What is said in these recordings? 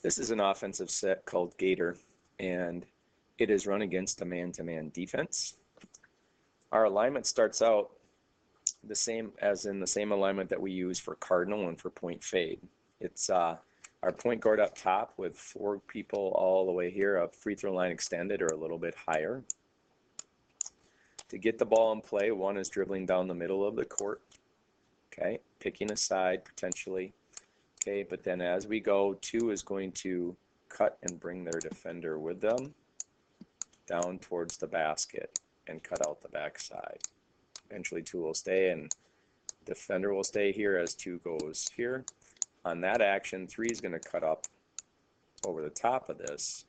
This is an offensive set called Gator, and it is run against a man-to-man defense. Our alignment starts out the same as in the same alignment that we use for cardinal and for point fade. It's our point guard up top with 4 people all the way here, a free throw line extended or a little bit higher. To get the ball in play, 1 is dribbling down the middle of the court, okay, picking a side potentially, okay, but then as we go, 2 is going to cut and bring their defender with them down towards the basket and cut out the backside. Eventually 2 will stay and defender will stay here as 2 goes here. On that action, 3 is going to cut up over the top of this.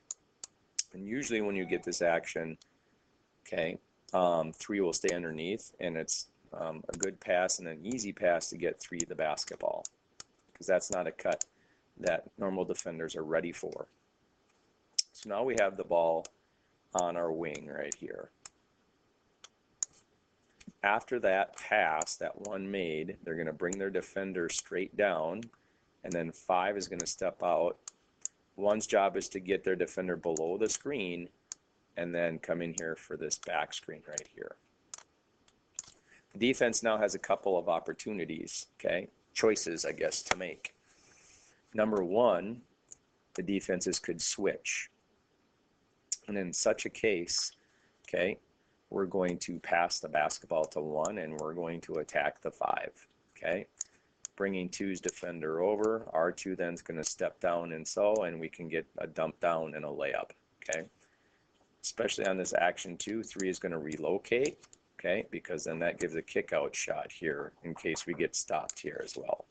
And usually when you get this action, okay, 3 will stay underneath, and it's a good pass and an easy pass to get 3 the basketball, because that's not a cut that normal defenders are ready for. So now we have the ball on our wing right here. After that pass that 1 made, they're going to bring their defender straight down, and then 5 is going to step out. 1's job is to get their defender below the screen and then come in here for this back screen right here. The defense now has a couple of opportunities, okay, choices, I guess, to make. Number 1, the defenses could switch. And in such a case, okay, we're going to pass the basketball to 1 and we're going to attack the 5, okay? Bringing 2's defender over, our 2 then is going to step down and we can get a dump down and a layup, okay? Especially on this action 2, 3 is going to relocate, okay, because then that gives a kick out shot here in case we get stopped here as well.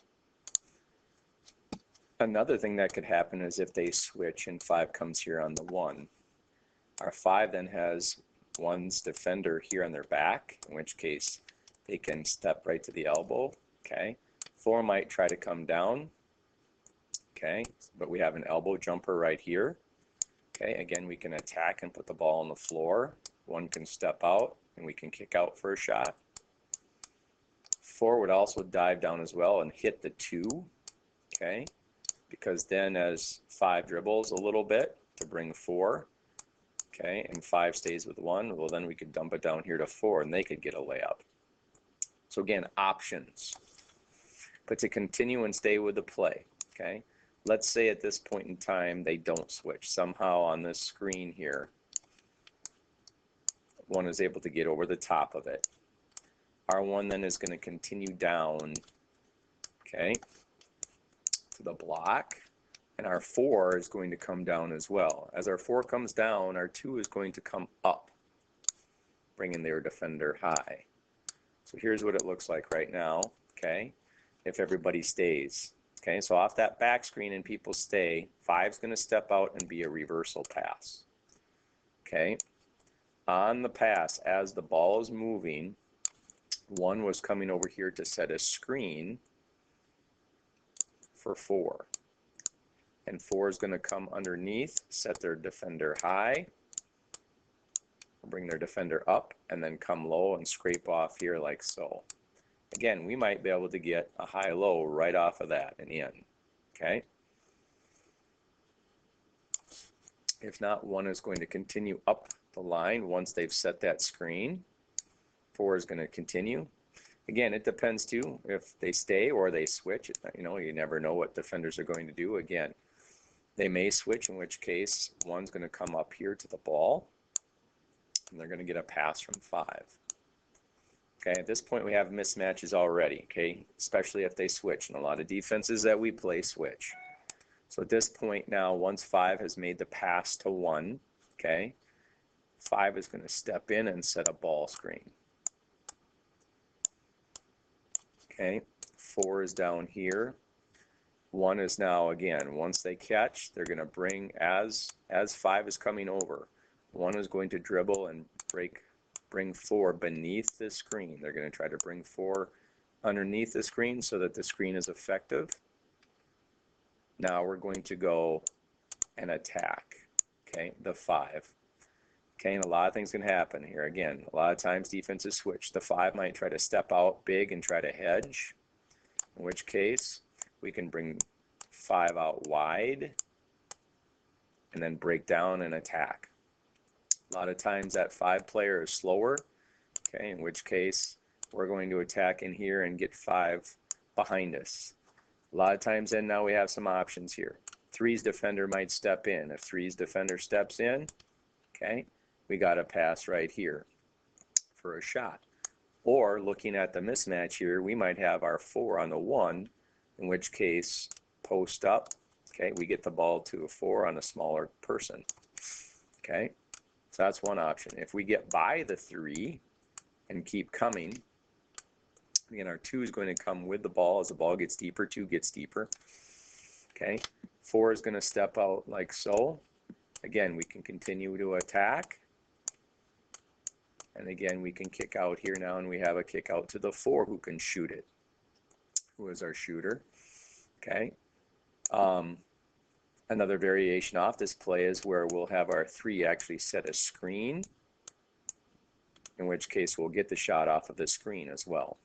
Another thing that could happen is if they switch and 5 comes here on the 1. Our 5 then has 1's defender here on their back, in which case they can step right to the elbow, okay. 4 might try to come down, okay, but we have an elbow jumper right here. Okay, again, we can attack and put the ball on the floor. 1 can step out and we can kick out for a shot. 4 would also dive down as well and hit the 2, okay, because then as 5 dribbles a little bit to bring 4, okay, and 5 stays with 1, well then we could dump it down here to 4 and they could get a layup. So again, options. But to continue and stay with the play, okay, let's say at this point in time they don't switch. Somehow on this screen here, 1 is able to get over the top of it. Our 1 then is going to continue down, okay, to the block, and our 4 is going to come down as well. As our 4 comes down, our 2 is going to come up, bringing their defender high. So here's what it looks like right now, okay, if everybody stays. Okay, so off that back screen and people stay, 5's going to step out and be a reversal pass. Okay, on the pass, as the ball is moving, 1 was coming over here to set a screen for 4. And 4 is going to come underneath, set their defender high, bring their defender up, and then come low and scrape off here like so. Again, we might be able to get a high-low right off of that and in, okay? If not, 1 is going to continue up the line once they've set that screen. 4 is going to continue. Again, it depends too if they stay or they switch. You know, you never know what defenders are going to do. Again, they may switch, in which case 1's going to come up here to the ball and they're going to get a pass from 5. Okay, at this point we have mismatches already, okay, especially if they switch, and a lot of defenses that we play switch. So at this point now, once 5 has made the pass to 1, okay, 5 is going to step in and set a ball screen. Okay, 4 is down here. 1 is now, again, once they catch, they're going to bring, as 5 is coming over, 1 is going to dribble and bring 4 beneath the screen. They're going to try to bring 4 underneath the screen so that the screen is effective. Now we're going to go and attack, okay, the 5. Okay, and a lot of things can happen here. Again, a lot of times defenses switch. The 5 might try to step out big and try to hedge, in which case we can bring 5 out wide, and then break down and attack. A lot of times that 5 player is slower, okay, in which case we're going to attack in here and get 5 behind us. A lot of times then now we have some options here. 3's defender might step in. If 3's defender steps in, okay, we got a pass right here for a shot. Or looking at the mismatch here, we might have our 4 on the 1, in which case post up, okay, we get the ball to a 4 on a smaller person. Okay, so that's one option. If we get by the 3 and keep coming, again, our 2 is going to come with the ball. As the ball gets deeper, 2 gets deeper. Okay, 4 is going to step out like so. Again, we can continue to attack. And again, we can kick out here now, and we have a kick out to the 4 who can shoot it, who is our shooter. Okay. Another variation off this play is where we'll have our 3 actually set a screen, in which case we'll get the shot off of the screen as well.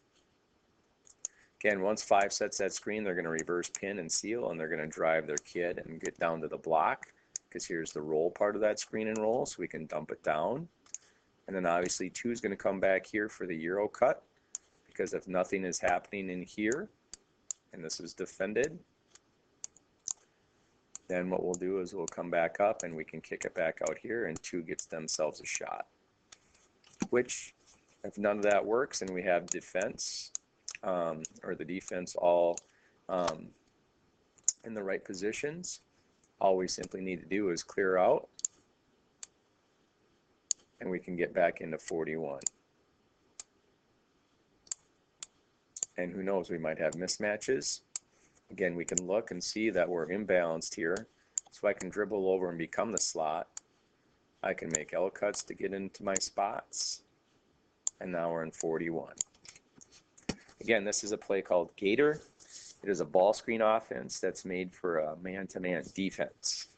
Again, once 5 sets that screen, they're going to reverse pin and seal, and they're going to drive their kid and get down to the block, because here's the roll part of that screen and roll, so we can dump it down. And then obviously 2 is going to come back here for the Euro cut, because if nothing is happening in here, and this is defended, then what we'll do is we'll come back up and we can kick it back out here, and 2 gets themselves a shot. Which, if none of that works and we have defense, or the defense all in the right positions, all we simply need to do is clear out, and we can get back into 41. And who knows, we might have mismatches. Again, we can look and see that we're imbalanced here. So I can dribble over and become the slot. I can make L cuts to get into my spots. And now we're in 41. Again, this is a play called Gator. It is a ball screen offense that's made for a man-to-man defense.